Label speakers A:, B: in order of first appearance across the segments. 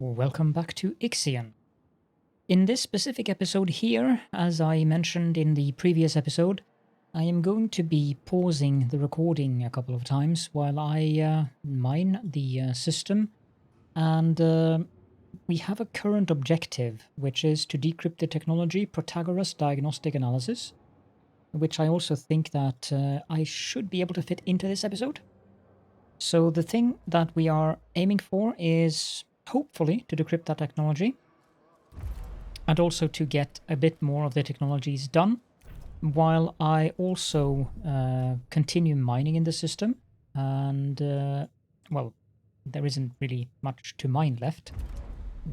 A: Welcome back to IXION. In this specific episode here, as I mentioned in the previous episode, I am going to be pausing the recording a couple of times while I mine the system, and we have a current objective, which is to decrypt the technology Protagoras Diagnostic Analysis, which I also think that I should be able to fit into this episode. So the thing that we are aiming for is hopefully to decrypt that technology and also to get a bit more of the technologies done while I also continue mining in the system. And well, there isn't really much to mine left.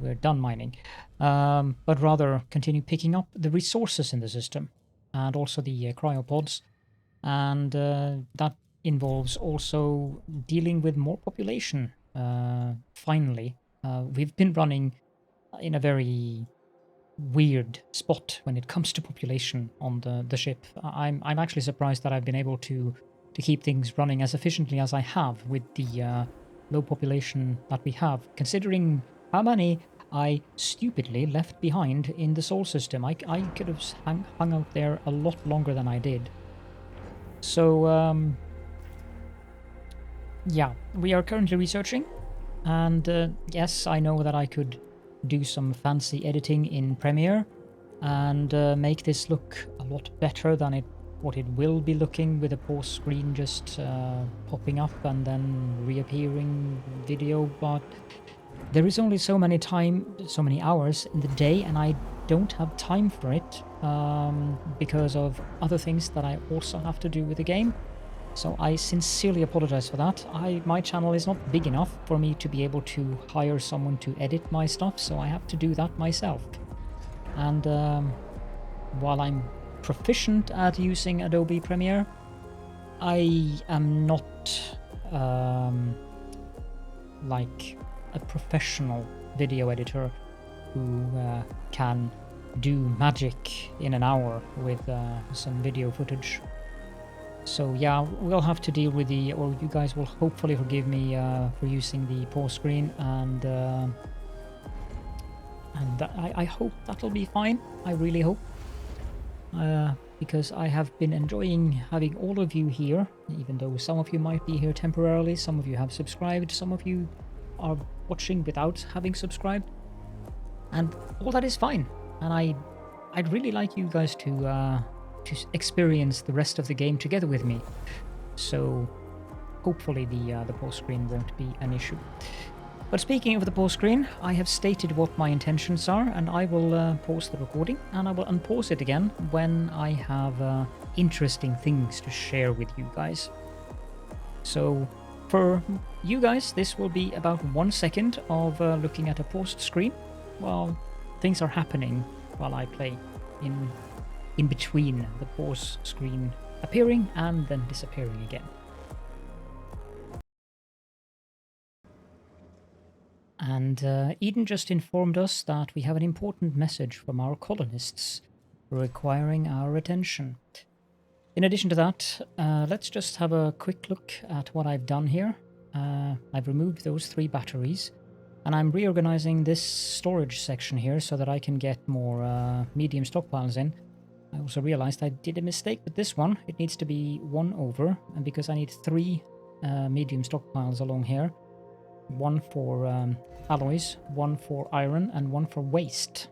A: We're done mining, but rather continue picking up the resources in the system and also the cryopods. And that involves also dealing with more population. Finally, we've been running in a very weird spot when it comes to population on the ship. I'm actually surprised that I've been able to keep things running as efficiently as I have with the low population that we have, considering how many I stupidly left behind in the Sol system. I could have hung out there a lot longer than I did. So, yeah, we are currently researching, and yes, I know that I could do some fancy editing in Premiere and make this look a lot better than what it will be looking with a pause screen just popping up and then reappearing video, but there is only so many hours in the day, and I don't have time for it because of other things that I also have to do with the game. So I sincerely apologize for that. My channel is not big enough for me to be able to hire someone to edit my stuff, so I have to do that myself. And while I'm proficient at using Adobe Premiere, I am not like a professional video editor who can do magic in an hour with some video footage. So yeah, we'll have to deal with or you guys will hopefully forgive me for using the pause screen, and I hope that'll be fine. I really hope, because I have been enjoying having all of you here, even though some of you might be here temporarily, some of you have subscribed, some of you are watching without having subscribed, and all that is fine. And I'd really like you guys to experience the rest of the game together with me. So hopefully the pause screen won't be an issue. But speaking of the pause screen, I have stated what my intentions are, and I will pause the recording and I will unpause it again when I have interesting things to share with you guys. So for you guys, this will be about 1 second of looking at a paused screen while things are happening while I play in between the pause screen appearing and then disappearing again. And Eden just informed us that we have an important message from our colonists requiring our attention. In addition to that, let's just have a quick look at what I've done here. I've removed those 3 batteries, and I'm reorganizing this storage section here so that I can get more medium stockpiles in. I also realized I did a mistake with this one. It needs to be 1 over, and because I need 3 medium stockpiles along here. 1 for alloys, 1 for iron, and 1 for waste.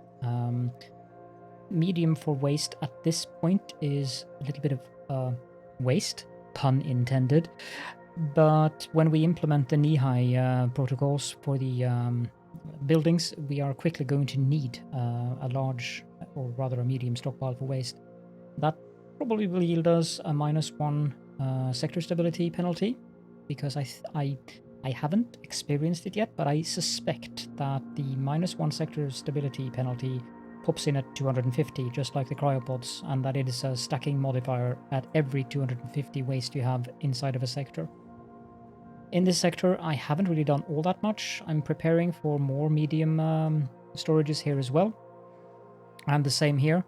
A: Medium for waste at this point is a little bit of waste, pun intended. But when we implement the knee-high protocols for the buildings, we are quickly going to need a large, or rather a medium stockpile for waste. That probably will yield us a -1 sector stability penalty, because I haven't experienced it yet, but I suspect that the -1 sector stability penalty pops in at 250, just like the cryopods, and that it is a stacking modifier at every 250 waste you have inside of a sector. In this sector, I haven't really done all that much. I'm preparing for more medium storages here as well. And the same here.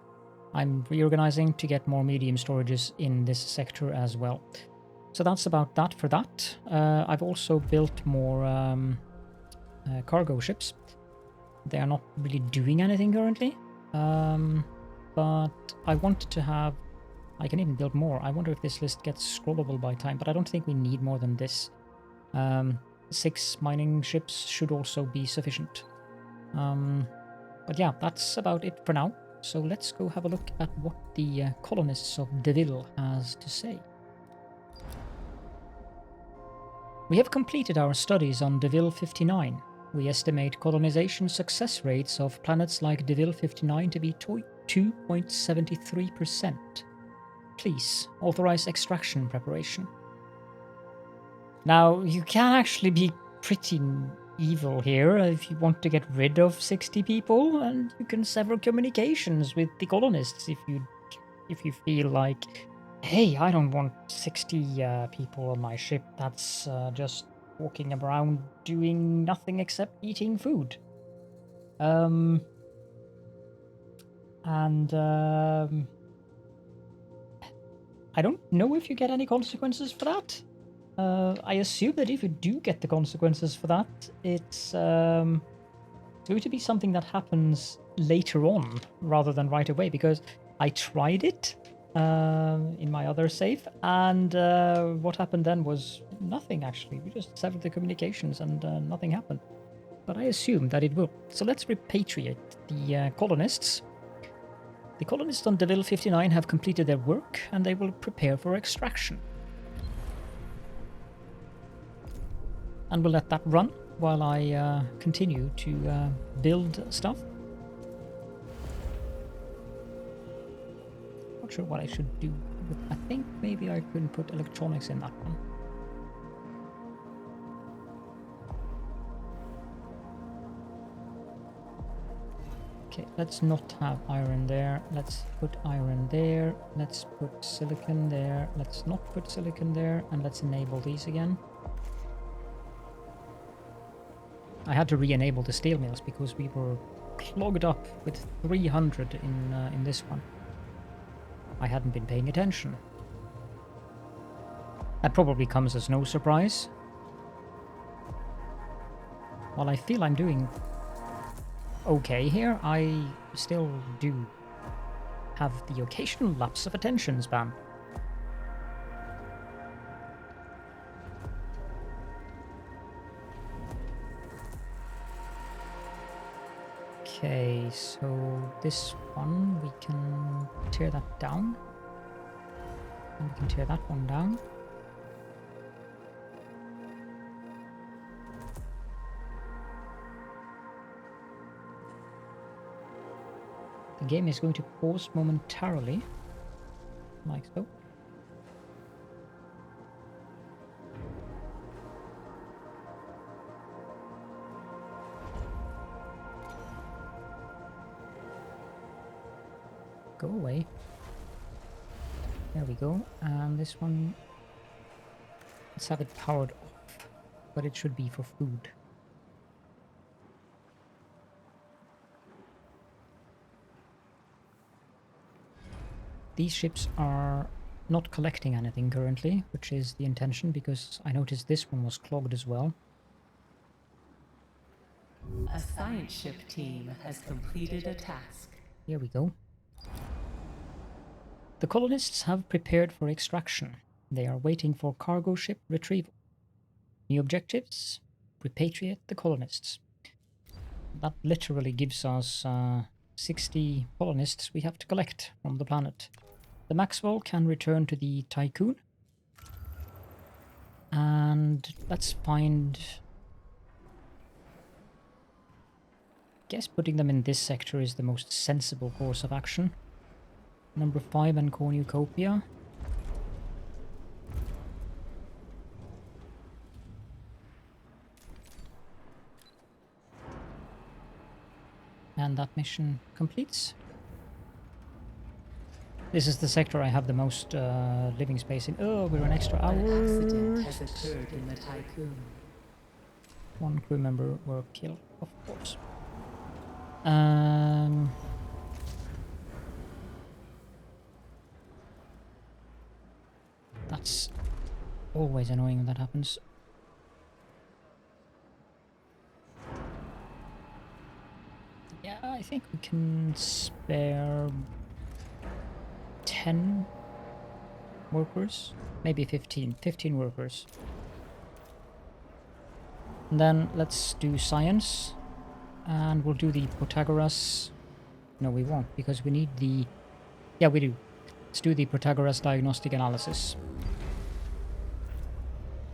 A: I'm reorganizing to get more medium storages in this sector as well. So that's about that for that. I've also built more cargo ships. They are not really doing anything currently. But I wanted to have... I can even build more. I wonder if this list gets scrollable by time, but I don't think we need more than this. 6 mining ships should also be sufficient. But yeah, that's about it for now. So let's go have a look at what the colonists of Deville has to say. We have completed our studies on Deville 59. We estimate colonization success rates of planets like Deville 59 to be 2.73%. Please authorize extraction preparation. Now, you can actually be pretty evil here if you want to get rid of 60 people, and you can sever communications with the colonists if you feel like, hey, I don't want 60 people on my ship that's just walking around doing nothing except eating food. I don't know if you get any consequences for that. I assume that if you do get the consequences for that, it's going to be something that happens later on rather than right away, because I tried it in my other save, and what happened then was nothing, actually. We just severed the communications and nothing happened. But I assume that it will. So let's repatriate the colonists. The colonists on Deville 59 have completed their work, and they will prepare for extraction. And we'll let that run while I continue to build stuff. Not sure what I should do. I think maybe I could put electronics in that one. Okay, let's not have iron there. Let's put iron there. Let's put silicon there. Let's not put silicon there. And let's enable these again. I had to re-enable the steel mills because we were clogged up with 300 in this one. I hadn't been paying attention. That probably comes as no surprise. While I feel I'm doing okay here, I still do have the occasional lapse of attention span. Okay, so this one, we can tear that down. And we can tear that one down. The game is going to pause momentarily, like so. Go away. There we go. And this one, let's have it powered off, but it should be for food. These ships are not collecting anything currently, which is the intention, because I noticed this one was clogged as well.
B: A science ship team has completed a task.
A: Here we go. The colonists have prepared for extraction. They are waiting for cargo ship retrieval. New objectives: repatriate the colonists. That literally gives us 60 colonists we have to collect from the planet. The Maxwell can return to the Tycoon. And let's find... I guess putting them in this sector is the most sensible course of action. Number 5 and Cornucopia. And that mission completes. This is the sector I have the most living space in. Oh, we're an extra hour.
B: An accident has occurred in the Tycoon.
A: One crew member were killed, of course. That's always annoying when that happens. Yeah, I think we can spare 10 workers, maybe 15. 15 workers. And then let's do science, and we'll do the Protagoras. No, we won't, because we need the... Yeah, we do. Let's do the Protagoras Diagnostic Analysis.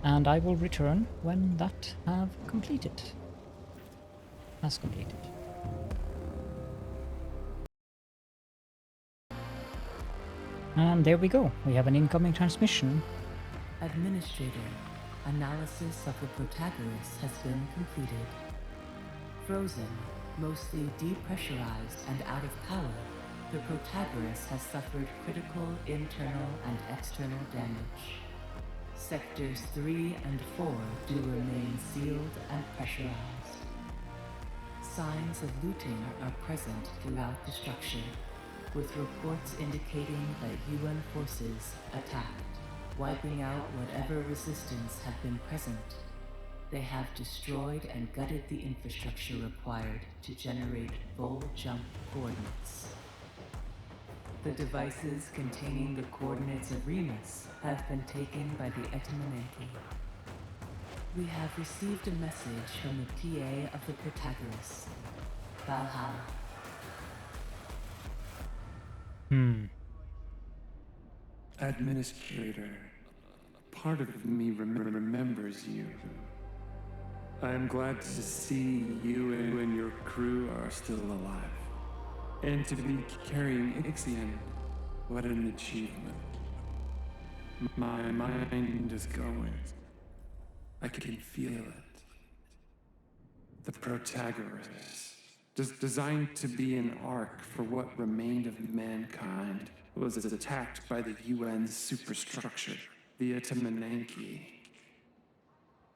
A: And I will return when that have completed. Has completed. And there we go. We have an incoming transmission.
B: Administrator, analysis of the Protagoras has been completed. Frozen, mostly depressurized and out of power, the Protagoras has suffered critical internal and external damage. Sectors 3 and 4 do remain sealed and pressurized. Signs of looting are present throughout the structure, with reports indicating that UN forces attacked, wiping out whatever resistance had been present. They have destroyed and gutted the infrastructure required to generate full jump coordinates. The devices containing the coordinates of Remus have been taken by the Etamanenki. We have received a message from the PA of the Protagoras, Valhalla.
C: Administrator, part of me remembers you. I am glad to see you and your crew are still alive. And to be carrying IXION, what an achievement. My mind is going. I can feel it. The Protagoras, designed to be an ark for what remained of mankind, was attacked by the UN superstructure, the Etamanenki.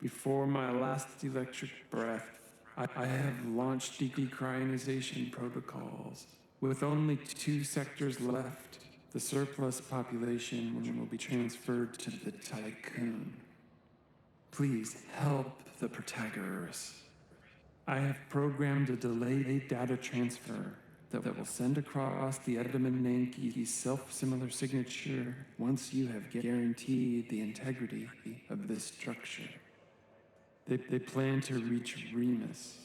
C: Before my last electric breath, I have launched decryonization protocols. With only 2 sectors left, the surplus population will be transferred to the Tycoon. Please help the Protagoras. I have programmed a delayed data transfer that will send across the Etamanenki's self-similar signature once you have guaranteed the integrity of this structure. They plan to reach Remus.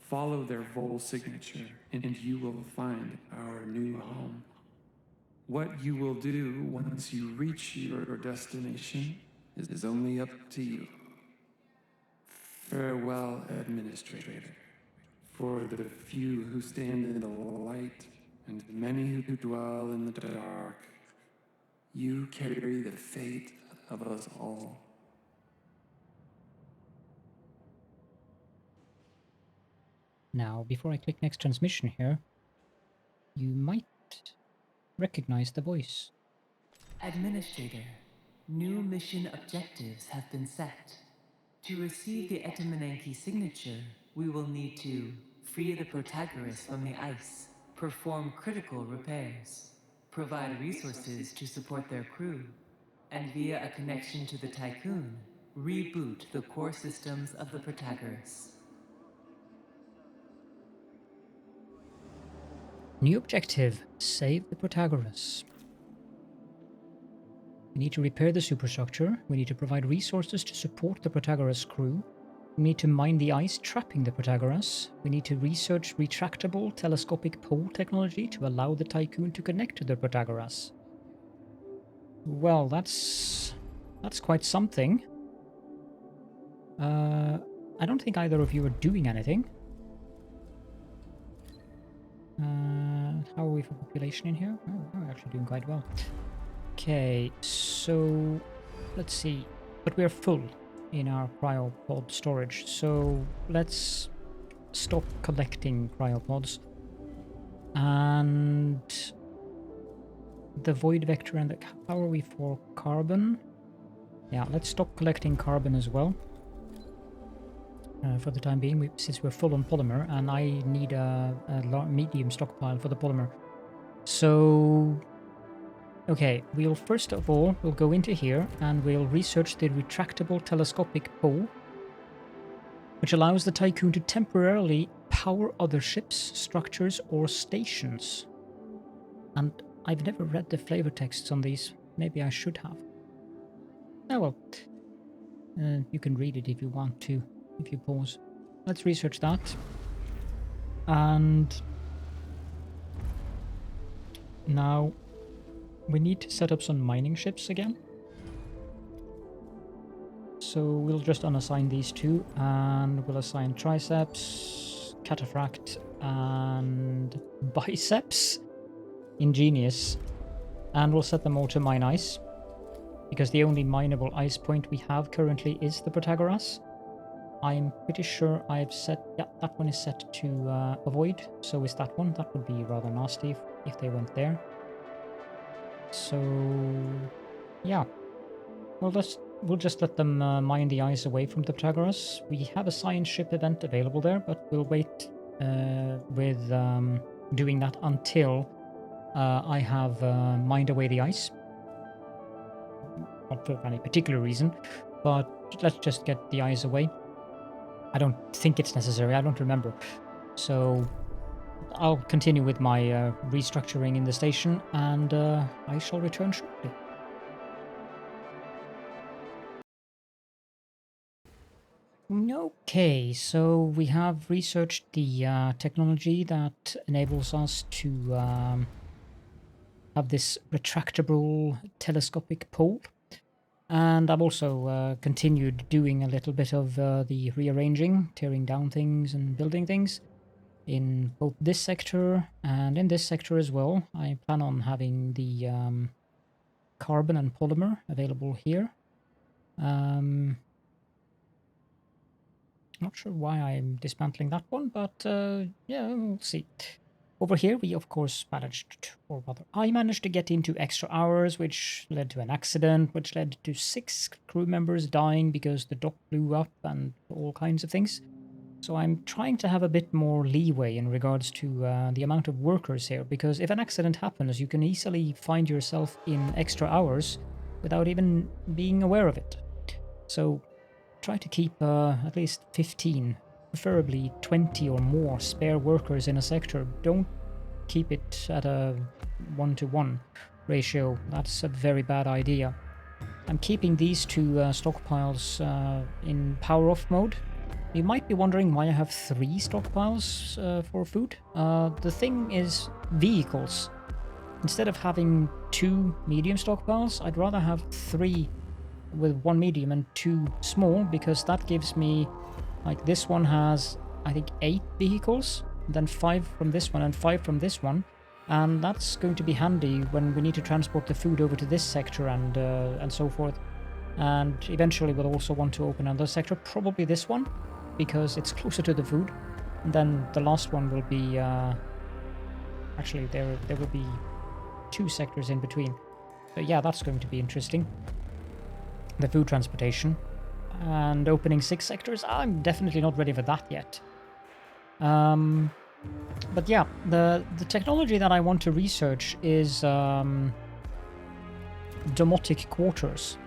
C: Follow their Vol signature, and you will find our new home. What you will do once you reach your destination is only up to you. Farewell, Administrator. For the few who stand in the light, and many who dwell in the dark, you carry the fate of us all.
A: Now, before I click next transmission here, you might recognize the voice.
B: Administrator, new mission objectives have been set. To receive the Etamanenki signature, we will need to free the Protagoras from the ice, perform critical repairs, provide resources to support their crew, and via a connection to the Tycoon, reboot the core systems of the Protagoras.
A: New objective, save the Protagoras. We need to repair the superstructure, we need to provide resources to support the Protagoras crew, we need to mine the ice trapping the Protagoras, we need to research retractable telescopic pole technology to allow the Tycoon to connect to the Protagoras. Well, that's quite something. I don't think either of you are doing anything. How are we for population in here? Oh, we're actually doing quite well. Okay, so let's see. But we're full in our cryopod storage, so let's stop collecting cryopods. And the void vector and the... How are we for carbon? Yeah, let's stop collecting carbon as well. For the time being, since we're full on polymer, and I need a medium stockpile for the polymer. So, okay, we'll first of all, we'll go into here and we'll research the retractable telescopic pole, which allows the Tycoon to temporarily power other ships, structures, or stations. And I've never read the flavor texts on these. Maybe I should have. Oh well. You can read it if you want to, if you pause. Let's research that. And now we need to set up some mining ships again. So we'll just unassign these two, and we'll assign triceps, cataphract, and biceps. Ingenious. And we'll set them all to mine ice, because the only mineable ice point we have currently is the Protagoras. I'm pretty sure I've set... yeah, that one is set to avoid, so is that one. That would be rather nasty if they went there. So, yeah. We'll just let them mine the ice away from the Protagoras. We have a science ship event available there, but we'll wait with doing that until I have mined away the ice. Not for any particular reason, but let's just get the ice away. I don't think it's necessary, I don't remember. So I'll continue with my restructuring in the station, and I shall return shortly. Okay, so we have researched the technology that enables us to have this retractable telescopic pole. And I've also continued doing a little bit of the rearranging, tearing down things and building things in both this sector and in this sector as well. I plan on having the carbon and polymer available here. Not sure why I'm dismantling that one, but yeah, we'll see. Over here, we of course managed, or rather, I managed to get into extra hours, which led to an accident, which led to 6 crew members dying because the dock blew up and all kinds of things. So I'm trying to have a bit more leeway in regards to the amount of workers here, because if an accident happens, you can easily find yourself in extra hours without even being aware of it. So try to keep at least 15, preferably 20 or more spare workers in a sector. Don't keep it at a 1-to-1 ratio. That's a very bad idea. I'm keeping these two stockpiles in power off mode. You might be wondering why I have 3 stockpiles for food. The thing is vehicles. Instead of having 2 medium stockpiles, I'd rather have 3 with 1 medium and 2 small, because that gives me, like, this one has, I think, 8 vehicles, then 5 from this one and 5 from this one, and that's going to be handy when we need to transport the food over to this sector and so forth. And eventually we'll also want to open another sector, probably this one, because it's closer to the food. And then the last one will be actually there will be 2 sectors in between. So yeah, that's going to be interesting. The food transportation and opening 6 sectors. I'm definitely not ready for that yet. But yeah, the technology that I want to research is domotic quarters.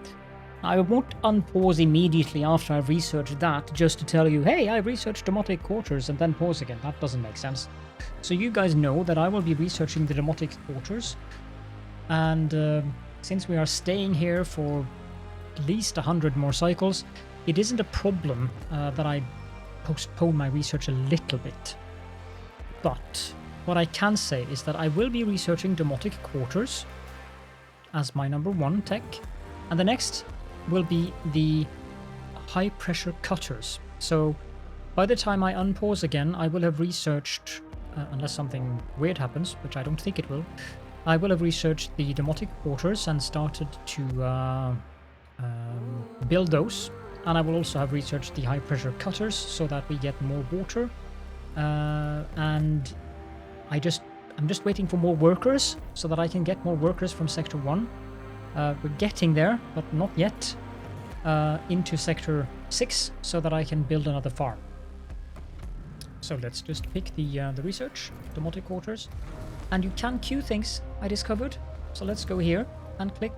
A: I won't unpause immediately after I've researched that just to tell you, hey, I researched domotic quarters, and then pause again. That doesn't make sense. So you guys know that I will be researching the domotic quarters, and since we are staying here for at least 100 more cycles, it isn't a problem that I postpone my research a little bit. But what I can say is that I will be researching domotic quarters as my number 1 tech, and the next will be the high pressure cutters. So by the time I unpause again, I will have researched, unless something weird happens, which I don't think it will, I will have researched the domotic quarters and started to build those, and I will also have researched the high pressure cutters so that we get more water, and I'm just waiting for more workers so that I can get more workers from sector 1. We're getting there, but not yet, into sector 6 so that I can build another farm. So let's just pick the research, domotic quarters, and you can queue things, I discovered. So let's go here and click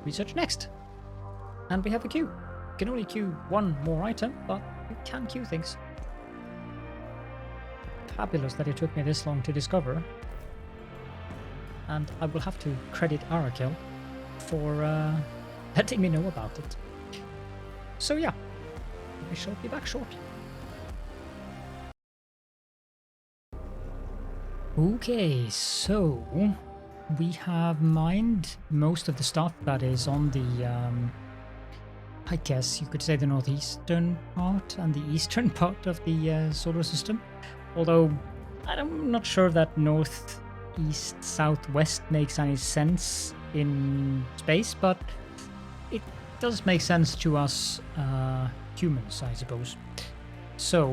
A: research next. And we have a queue. You can only queue 1 more item, but you can queue things. fabulous that it took me this long to discover. And I will have to credit Arakel for letting me know about it. So yeah, I shall be back shortly. Okay, so we have mined most of the stuff that is on the, I guess you could say the northeastern part and the eastern part of the solar system. Although I'm not sure that north, east, southwest makes any sense in space, but it does make sense to us humans, I suppose. So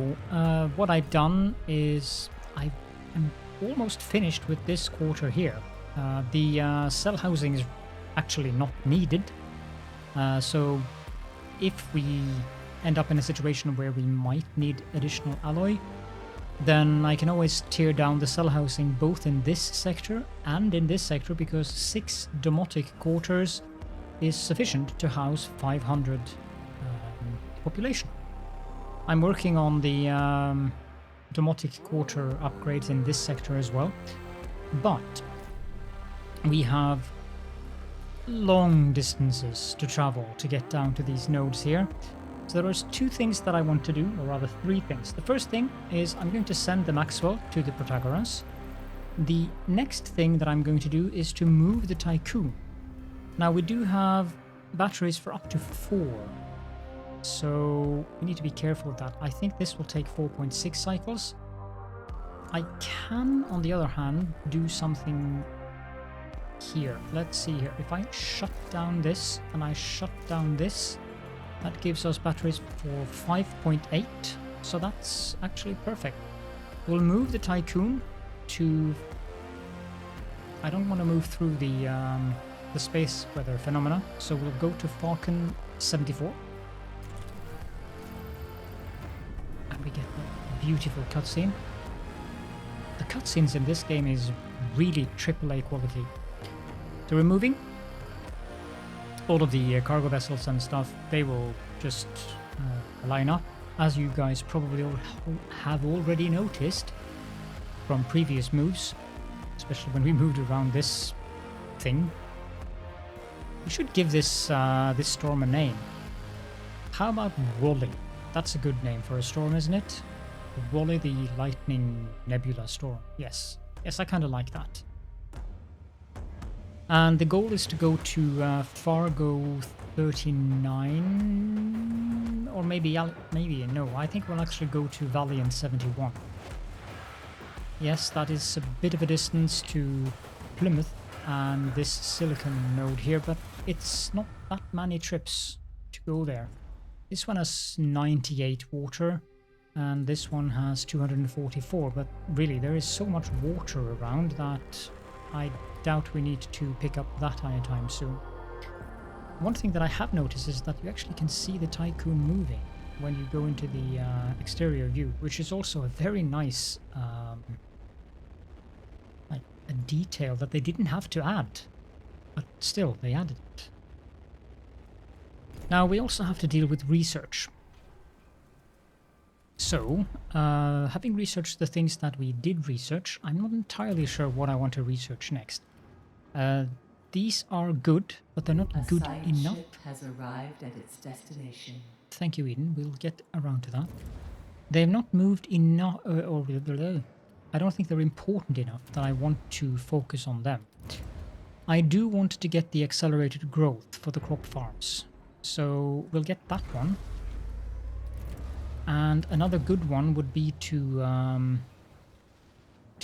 A: what I've done is I am almost finished with this quarter here. The cell housing is actually not needed, so if we end up in a situation where we might need additional alloy, then I can always tear down the cell housing both in this sector and in this sector, because 6 domotic quarters is sufficient to house 500 population. I'm working on the domotic quarter upgrades in this sector as well, but we have long distances to travel to get down to these nodes here. So there's 2 things that I want to do, or rather 3 things. The first thing is I'm going to send the Maxwell to the Protagoras. The next thing that I'm going to do is to move the Tycoon. Now we do have batteries for up to 4, so we need to be careful with that. I think this will take 4.6 cycles. I can, on the other hand, do something here. Let's see here. If I shut down this and I shut down this, that gives us batteries for 5.8, so that's actually perfect. We'll move the Tycoon to... I don't want to move through the space weather phenomena, so we'll go to Falcon 74. And we get a beautiful cutscene. The cutscenes in this game is really AAA quality. So we're moving. All of the cargo vessels and stuff, they will just line up, as you guys probably have already noticed from previous moves, especially when we moved around this thing. We should give this this storm a name. How about Wally? That's a good name for a storm, isn't it? Wally the Lightning Nebula Storm. Yes, I kind of like that. And the goal is to go to Fargo 39, or maybe no, I think we'll actually go to Valiant 71. Yes, that is a bit of a distance to Plymouth and this silicon node here, but it's not that many trips to go there. This one has 98 water and this one has 244, but really there is so much water around that I doubt we need to pick up that anytime soon. One thing that I have noticed is that you actually can see the Tycoon moving when you go into the exterior view, which is also a very nice like a detail that they didn't have to add, but still they added it. Now we also have to deal with research. So, having researched the things that we did research, I'm not entirely sure what I want to research next. These are good, but they're not good enough.
B: Ship has arrived at its destination.
A: Thank you, Eden. We'll get around to that. They've not moved enough, or I don't think they're important enough that I want to focus on them. I do want to get the accelerated growth for the crop farms, so we'll get that one. And another good one would be to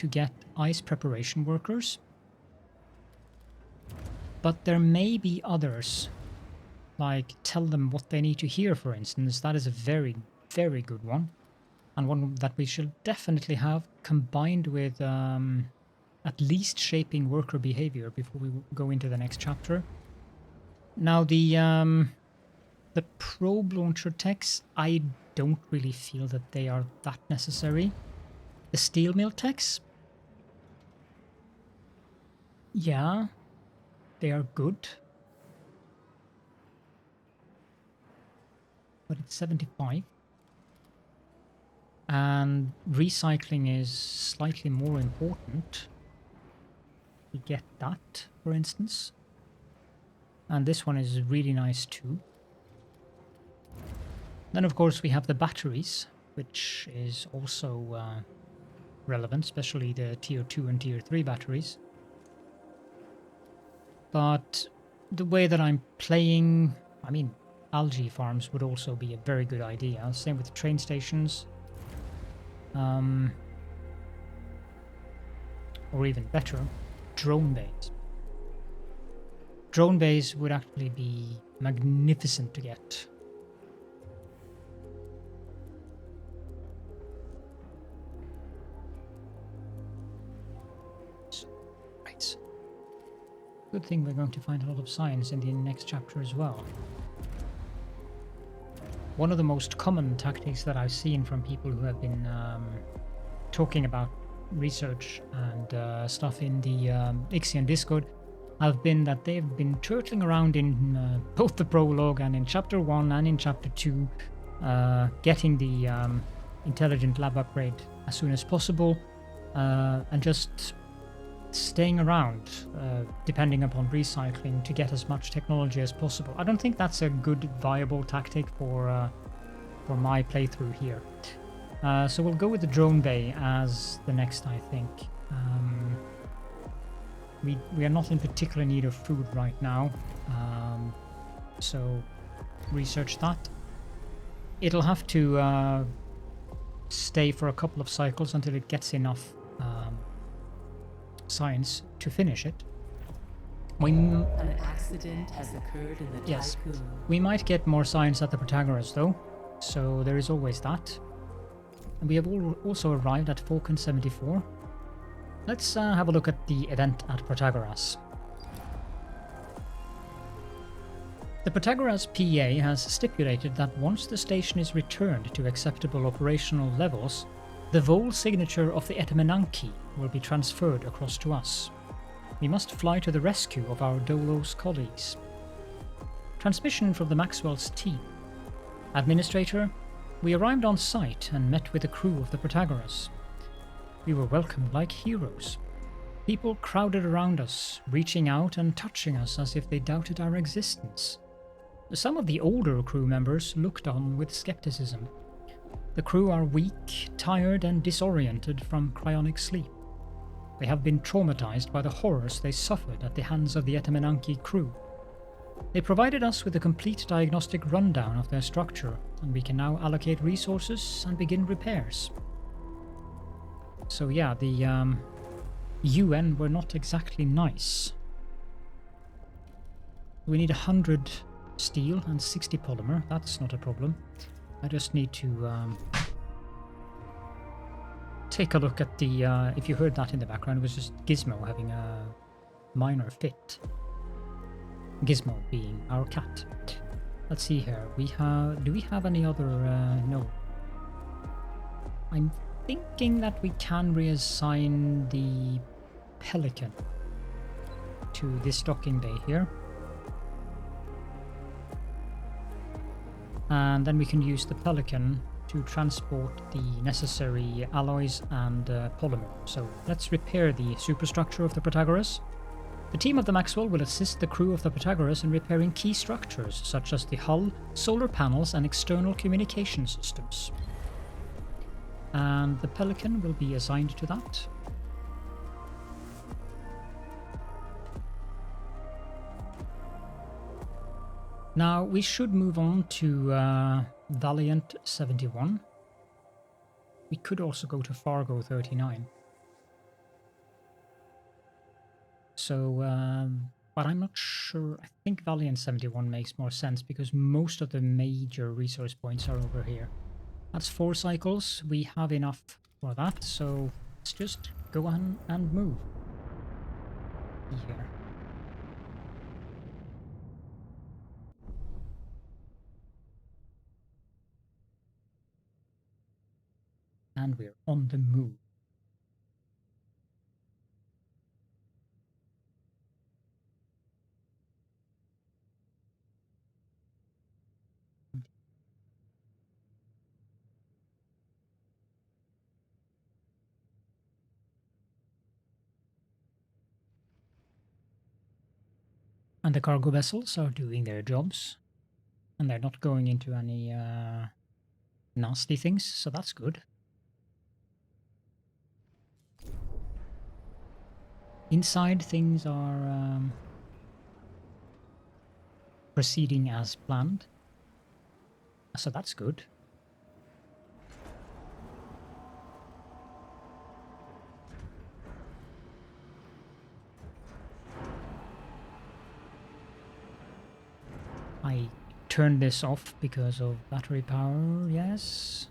A: get ice preparation workers. But there may be others, like tell them what they need to hear, for instance. That is a very, very good one. And one that we should definitely have combined with at least shaping worker behavior before we go into the next chapter. Now the probe launcher techs, I don't really feel that they are that necessary. The steel mill techs, yeah, they are good, but it's 75. And recycling is slightly more important. We get that, for instance. And this one is really nice too. Then, of course, we have the batteries, which is also relevant, especially the tier 2 and tier 3 batteries. But the way that I'm playing, I mean, algae farms would also be a very good idea. Same with train stations. Or even better, drone bays. Drone bays would actually be magnificent to get. Right. Good thing we're going to find a lot of science in the next chapter as well. One of the most common tactics that I've seen from people who have been talking about research and stuff in the IXION Discord have been that they've been turtling around in both the prologue and in chapter 1 and in chapter 2, getting the intelligent lab upgrade as soon as possible, and just staying around, depending upon recycling, to get as much technology as possible. I don't think that's a good viable tactic for my playthrough here. So we'll go with the drone bay as the next, I think. We are not in particular need of food right now, so research that. It'll have to stay for a couple of cycles until it gets enough science to finish it.
B: An accident has occurred in the
A: Yes,
B: Tycoon.
A: we might get more science at the Protagoras though, so there is always that. And we have also arrived at Falcon 74. Let's have a look at the event at Protagoras. The Protagoras PA has stipulated that once the station is returned to acceptable operational levels, the Vol signature of the Etamananki will be transferred across to us. We must fly to the rescue of our Dolos colleagues. Transmission from the Maxwell's team. Administrator, we arrived on site and met with the crew of the Protagoras. We were welcomed like heroes. People crowded around us, reaching out and touching us as if they doubted our existence. Some of the older crew members looked on with skepticism. The crew are weak, tired, and disoriented from cryonic sleep. They have been traumatized by the horrors they suffered at the hands of the Etamananki crew. They provided us with a complete diagnostic rundown of their structure, and we can now allocate resources and begin repairs. So yeah, the UN were not exactly nice. We need 100 steel and 60 polymer. That's not a problem. I just need to take a look at the, if you heard that in the background, it was just Gizmo having a minor fit. Gizmo being our cat. Let's see here. Do we have any other, no. I'm thinking that we can reassign the Pelican to this docking bay here. And then we can use the Pelican to transport the necessary alloys and polymer. So let's repair the superstructure of the Protagoras. The team of the Maxwell will assist the crew of the Protagoras in repairing key structures such as the hull, solar panels, and external communication systems. And the Pelican will be assigned to that. Now we should move on to Valiant 71. We could also go to Fargo 39. So, but I'm not sure. I think Valiant 71 makes more sense because most of the major resource points are over here. That's 4 cycles. We have enough for that, so let's just go on and move. Here. And we're on the move. And the cargo vessels are doing their jobs. And they're not going into any nasty things, so that's good. Inside, things are proceeding as planned, so that's good. I turned this off because of battery power, yes.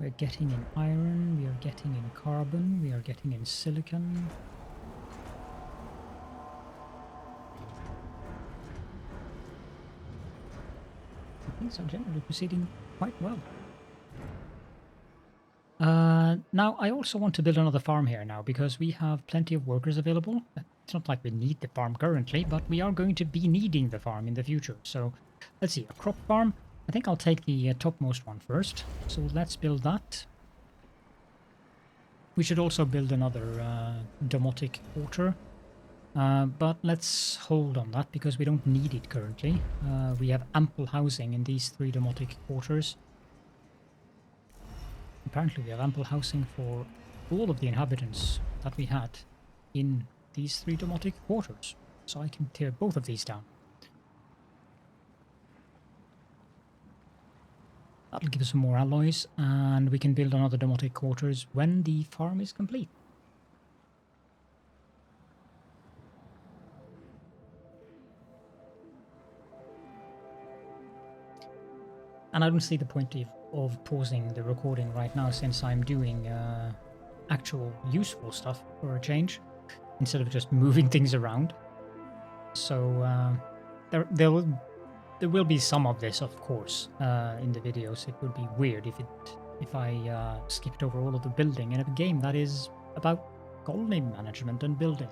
A: We're getting in iron, we are getting in carbon, we are getting in silicon. Things are generally proceeding quite well. Now, I also want to build another farm here now, because we have plenty of workers available. It's not like we need the farm currently, but we are going to be needing the farm in the future. So, let's see, a crop farm. I think I'll take the topmost one first. So let's build that. We should also build another domotic quarter. But let's hold on that, because we don't need it currently. We have ample housing in these 3 domotic quarters. Apparently we have ample housing for all of the inhabitants that we had in these 3 domotic quarters. So I can tear both of these down. That'll give us some more alloys, and we can build another domotic quarters when the farm is complete. And I don't see the point of pausing the recording right now, since I'm doing actual useful stuff for a change, instead of just moving things around. So there will be some of this, of course, in the videos. It would be weird if I skipped over all of the building in a game that is about colony management and building.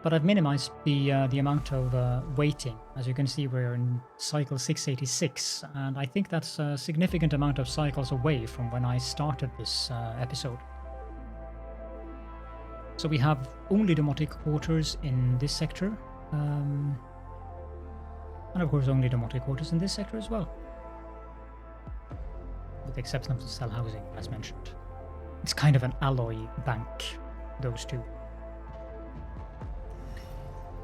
A: But I've minimized the amount of waiting. As you can see, we're in cycle 686, and I think that's a significant amount of cycles away from when I started this episode. So we have only domotic quarters in this sector, and of course only domotic quarters in this sector as well, with the exception of the cell housing, as mentioned. It's kind of an alloy bank, those two.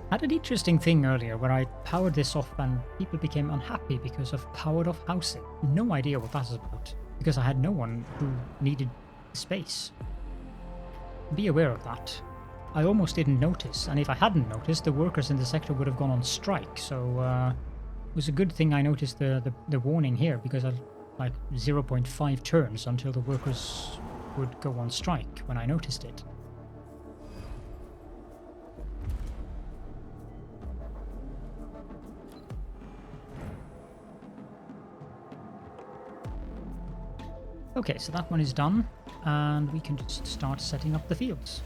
A: I had an interesting thing earlier where I powered this off and people became unhappy because of powered off housing. No idea what that is about, because I had no one who needed space. Be aware of that. I almost didn't notice, and if I hadn't noticed, the workers in the sector would have gone on strike, so it was a good thing I noticed the warning here, because I like 0.5 turns until the workers would go on strike when I noticed it. Okay, so that one is done, and we can just start setting up the fields.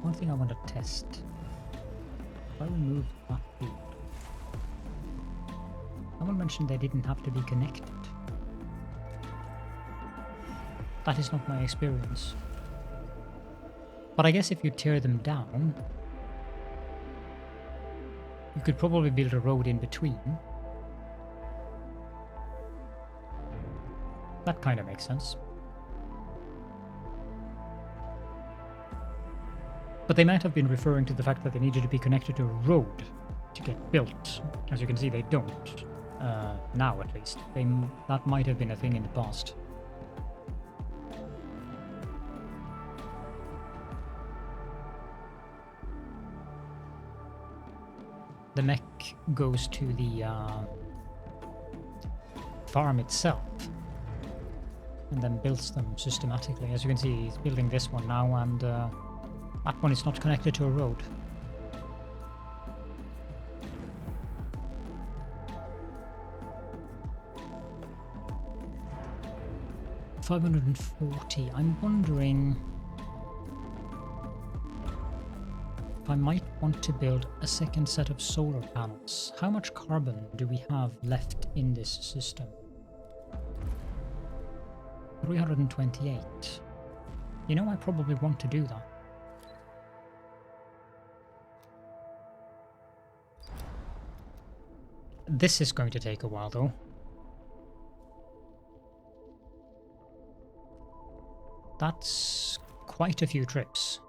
A: One thing I want to test. If I remove that field, someone mentioned they didn't have to be connected. That is not my experience. But I guess if you tear them down, you could probably build a road in between. That kind of makes sense. But they might have been referring to the fact that they needed to be connected to a road to get built. As you can see, they don't. Now, at least. That might have been a thing in the past. The mech goes to the farm itself and then builds them systematically. As you can see, he's building this one now, and that one is not connected to a road. $540. I'm wondering I might want to build a second set of solar panels. How much carbon do we have left in this system? 328. You know, I probably want to do that. This is going to take a while, though. That's quite a few trips.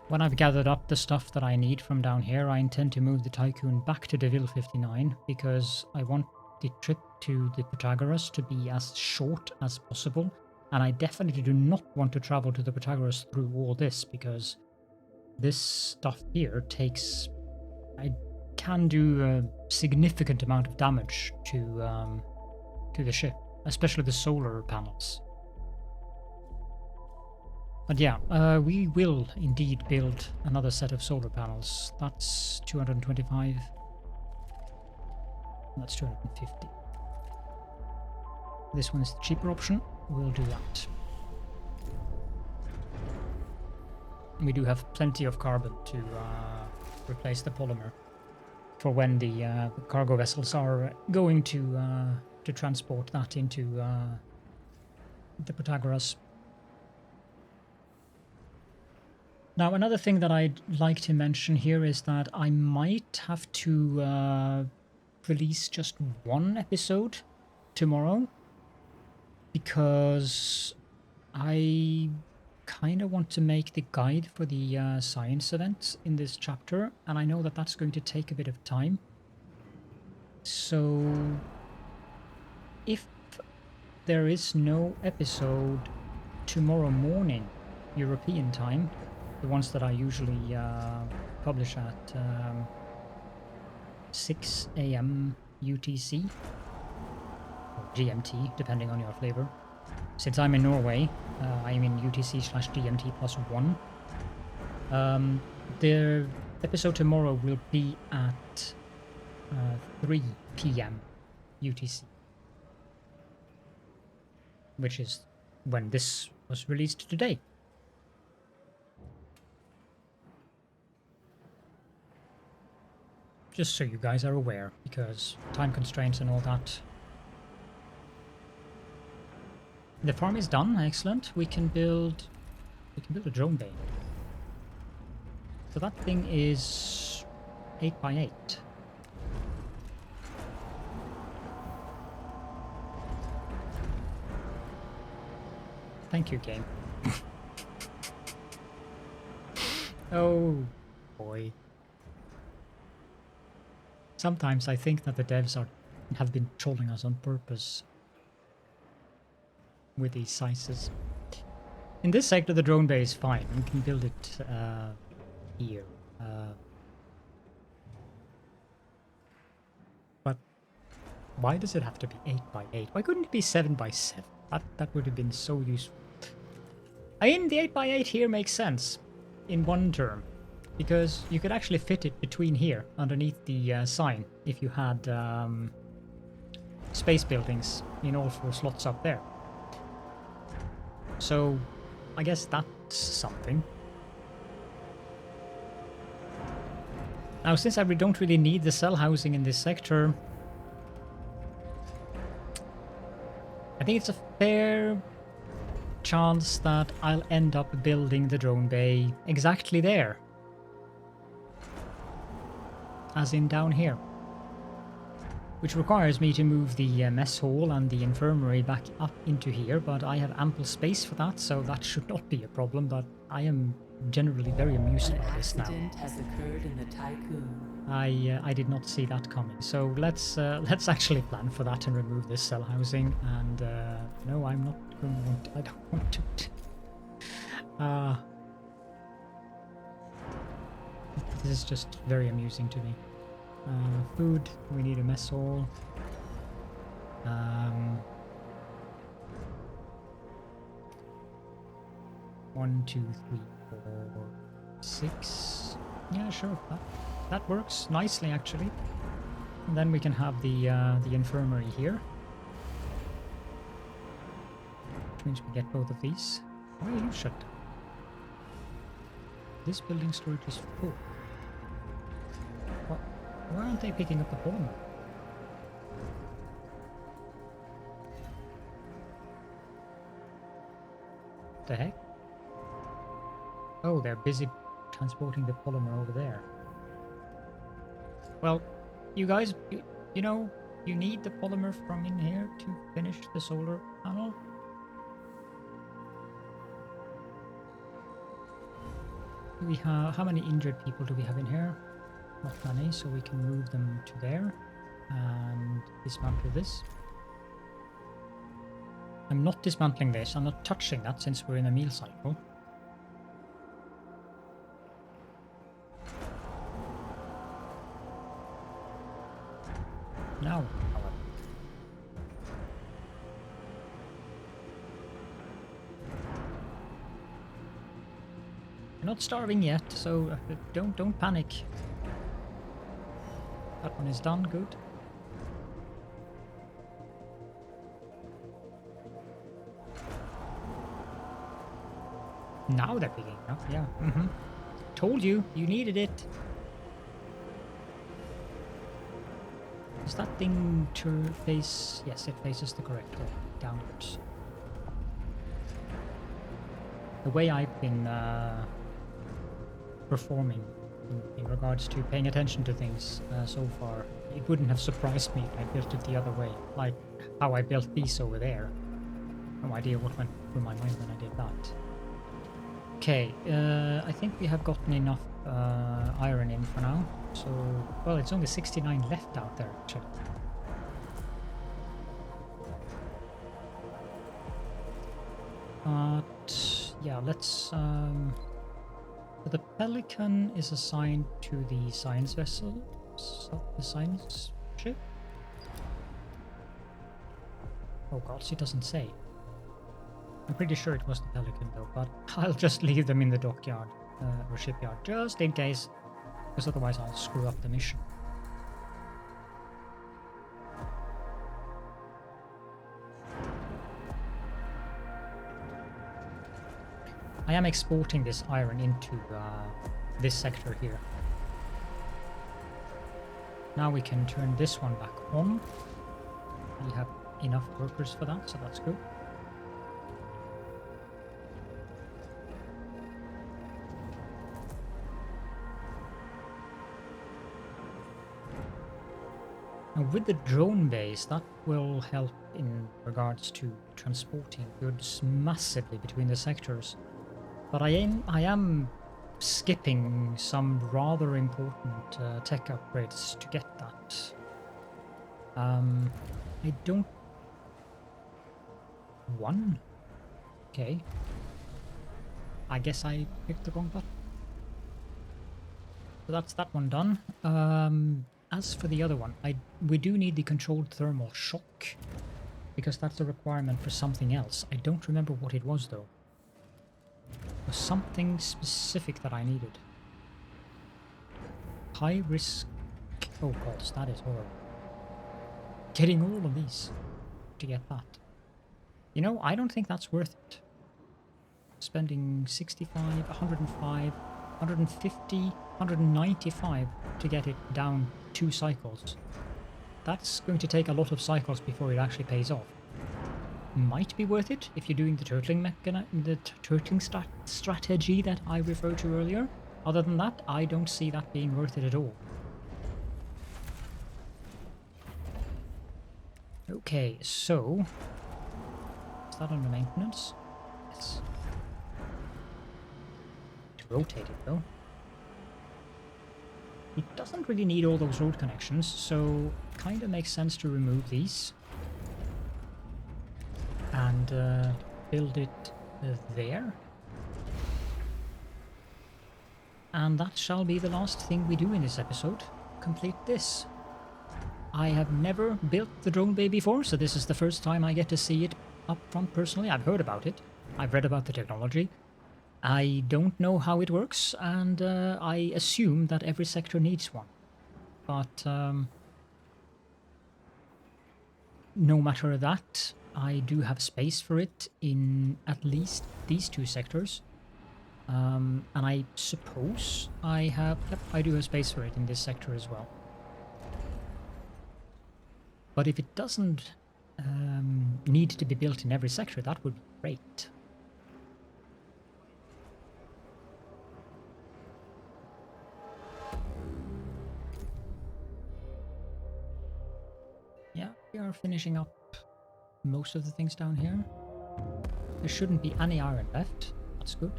A: When I've gathered up the stuff that I need from down here, I intend to move the Tycoon back to Deville 59 because I want the trip to the Protagoras to be as short as possible. And I definitely do not want to travel to the Protagoras through all this because this stuff here takes... I can do a significant amount of damage to the ship, especially the solar panels. But yeah, we will indeed build another set of solar panels. That's 225. That's 250. This one is the cheaper option. We'll do that. We do have plenty of carbon to replace the polymer for when the cargo vessels are going to transport that into the Protagoras. Now, another thing that I'd like to mention here is that I might have to release just one episode tomorrow because I kind of want to make the guide for the science events in this chapter, and I know that that's going to take a bit of time. So if there is no episode tomorrow morning European time, the ones that I usually publish at 6 AM UTC, or GMT, depending on your flavor. Since I'm in Norway, I'm in UTC/GMT +1. The episode tomorrow will be at 3 PM UTC, which is when this was released today. Just so you guys are aware, because time constraints and all that. The farm is done, excellent. We can build a drone bay. So that thing is 8x8. Thank you, game. Oh boy. Sometimes I think that the devs have been trolling us on purpose with these sizes. In this sector, the drone bay is fine. We can build it here. But why does it have to be 8x8? Why couldn't it be 7x7? That would have been so useful. I mean, the 8x8 here makes sense in one term, because you could actually fit it between here, underneath the sign, if you had space buildings in all 4 slots up there. So, I guess that's something. Now, since I don't really need the cell housing in this sector, I think it's a fair chance that I'll end up building the drone bay exactly there. As in down here. Which requires me to move the mess hall and the infirmary back up into here, but I have ample space for that, so that should not be a problem, but I am generally very amused by this now.
B: An accident has occurred in the Tycoon.
A: I did not see that coming, so let's actually plan for that and remove this cell housing, and no, I'm not going to want to, I don't want to. This is just very amusing to me. Food, we need a mess hall. 1, 2, 3, 4, 6. Yeah, sure. That works nicely, actually. And then we can have the infirmary here. means we get both of these. Why are you shut down? This building storage is full. What? Why aren't they picking up the polymer? The heck? Oh, they're busy transporting the polymer over there. Well, you guys, you know, you need the polymer from in here to finish the solar panel. We have, how many injured people do we have in here? Not many, so we can move them to there and dismantle this. I'm not dismantling this, I'm not touching that since we're in a meal cycle. Now, however. You're not starving yet, so don't panic. That one is done, good. Now they're picking up, yeah. Told you, you needed it. Does that thing face... Yes, it faces the correct way, downwards. The way I've been performing in regards to paying attention to things so far, it wouldn't have surprised me if I built it the other way, like how I built these over there. No idea what went through my mind when I did that. Okay, I think we have gotten enough iron in for now. So, well, it's only 69 left out there, actually. But, yeah, let's... So the Pelican is assigned to the science vessel, so the science ship? Oh god, it doesn't say. I'm pretty sure it was the Pelican though, but I'll just leave them in the dockyard, or shipyard, just in case. Because otherwise I'll screw up the mission. I am exporting this iron into this sector here. Now we can turn this one back on. We have enough workers for that, so that's good. Now with the drone base, that will help in regards to transporting goods massively between the sectors. But I am skipping some rather important tech upgrades to get that. I don't... One? Okay. I guess I picked the wrong button. So that's that one done. As for the other one, we do need the controlled thermal shock, because that's a requirement for something else. I don't remember what it was though. It was something specific that I needed. High risk... Oh god, that is horrible. Getting all of these to get that. You know, I don't think that's worth it. Spending 65, 105, 150, 195 to get it down 2 cycles. That's going to take a lot of cycles before it actually pays off. Might be worth it if you're doing the turtling strategy that I referred to earlier. Other than that, I don't see that being worth it at all. Okay, so... Is that under maintenance? Yes. To rotate it though. It doesn't really need all those road connections, so kind of makes sense to remove these. And build it there. And that shall be the last thing we do in this episode. Complete this. I have never built the drone bay before, so this is the first time I get to see it up front personally. I've heard about it. I've read about the technology. I don't know how it works, and I assume that every sector needs one. But no matter that, I do have space for it in at least these two sectors. And I suppose I have... Yep, I do have space for it in this sector as well. But if it doesn't need to be built in every sector, that would be great. Yeah, we are finishing up most of the things down here. There shouldn't be any iron left. That's good.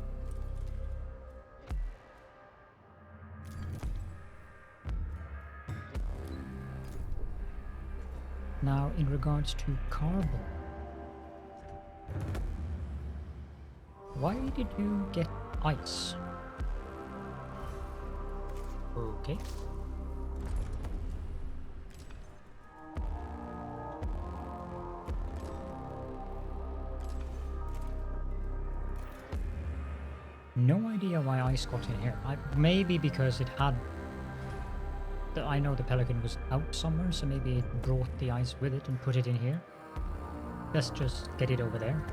A: Now, in regards to carbon, why did you get ice? Okay. No idea why ice got in here. Maybe because it had... I know the Pelican was out somewhere, so maybe it brought the ice with it and put it in here. Let's just get it over there.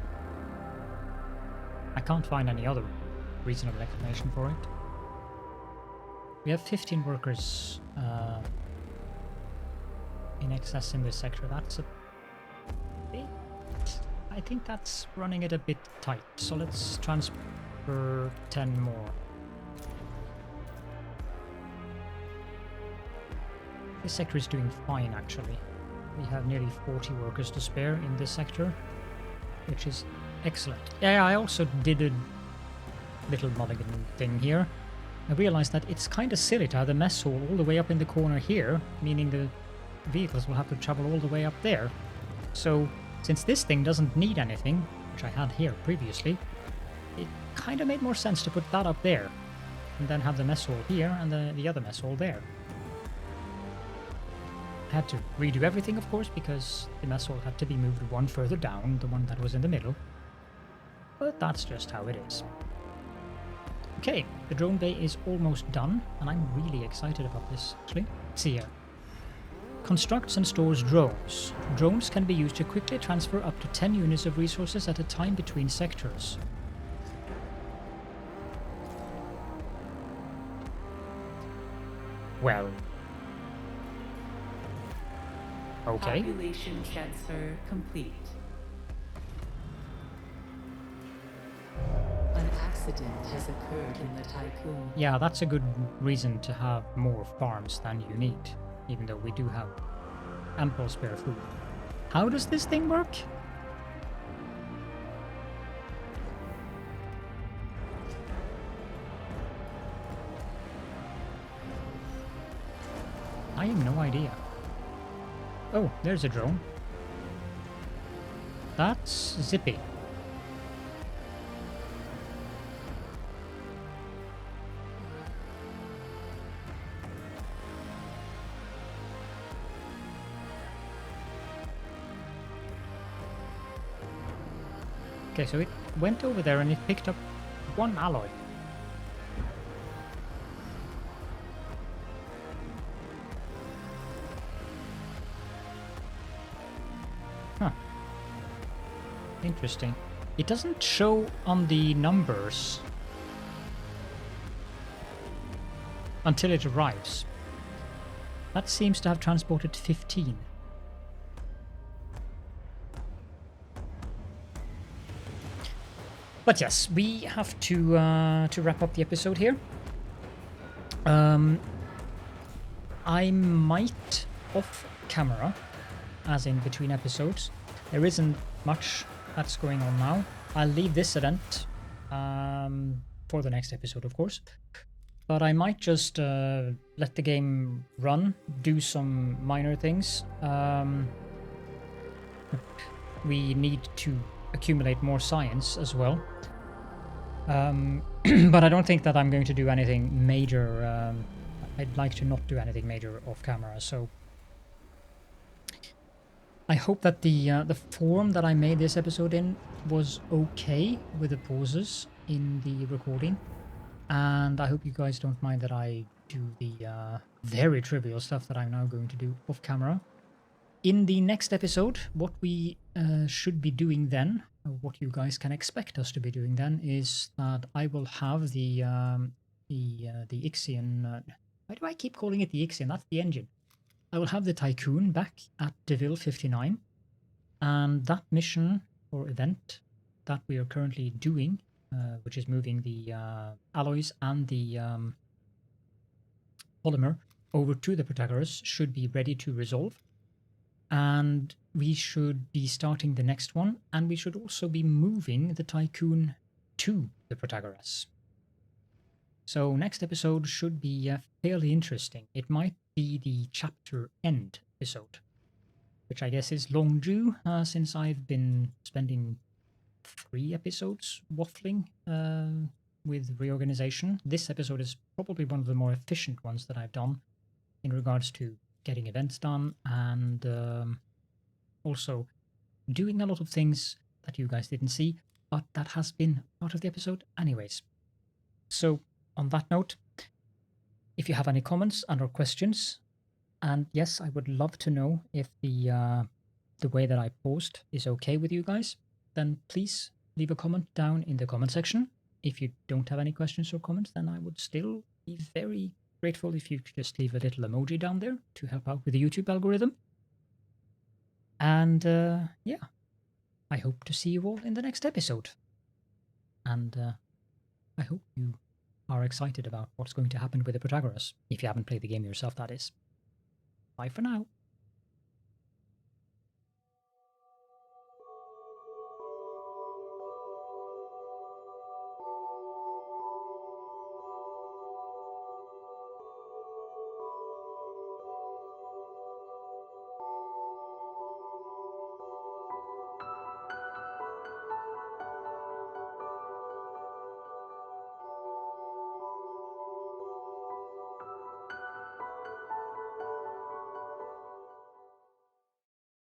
A: I can't find any other reasonable explanation for it. We have 15 workers in excess in this sector. That's a bit... I think that's running it a bit tight, so let's transfer 10 more. This sector is doing fine, actually. We have nearly 40 workers to spare in this sector, which is excellent. Yeah, I also did a little mulligan thing here. I realized that it's kind of silly to have the mess hall all the way up in the corner here, meaning the vehicles will have to travel all the way up there. So, since this thing doesn't need anything, which I had here previously, it kind of made more sense to put that up there, and then have the mess hall here and the other mess hall there. Had to redo everything, of course, because the mess hall had to be moved one further down, the one that was in the middle. But that's just how it is. Okay, the drone bay is almost done, and I'm really excited about this, actually. Let's see here. Constructs and stores drones. Drones can be used to quickly transfer up to 10 units of resources at a time between sectors. Well... okay.
B: Population transfer complete. An accident has occurred in the Tycoon.
A: Yeah, that's a good reason to have more farms than you need, even though we do have ample spare food. How does this thing work? I have no idea. Oh, there's a drone. That's Zippy. Okay, so it went over there and it picked up one alloy. Huh. Interesting. It doesn't show on the numbers until it arrives. That seems to have transported 15. But yes, we have to wrap up the episode here. I might off camera, as in between episodes. There isn't much that's going on now. I'll leave this event for the next episode, of course. But I might just let the game run, do some minor things. We need to accumulate more science as well. But I don't think that I'm going to do anything major. I'd like to not do anything major off camera, so I hope that the form that I made this episode in was okay with the pauses in the recording, and I hope you guys don't mind that I do the very trivial stuff that I'm now going to do off camera. in the next episode, what we should be doing then, or what you guys can expect us to be doing then, is that I will have the IXION. Why do I keep calling it the IXION? That's the engine. I will have the Tycoon back at Deville 59, and that mission or event that we are currently doing, which is moving the alloys and the polymer over to the Protagoras, should be ready to resolve. And we should be starting the next one, and we should also be moving the Tycoon to the Protagoras. So next episode should be fairly interesting. It might be the chapter end episode, which I guess is long due since I've been spending 3 episodes waffling with reorganization. This episode is probably one of the more efficient ones that I've done in regards to getting events done and also doing a lot of things that you guys didn't see, but that has been part of the episode anyways. So on that note, if you have any comments and or questions, and yes, I would love to know if the way that I post is okay with you guys, then please leave a comment down in the comment section. If you don't have any questions or comments, then I would still be very grateful if you could just leave a little emoji down there to help out with the YouTube algorithm. And yeah, I hope to see you all in the next episode. And I hope you are excited about what's going to happen with the Protagoras, if you haven't played the game yourself, that is. Bye for now.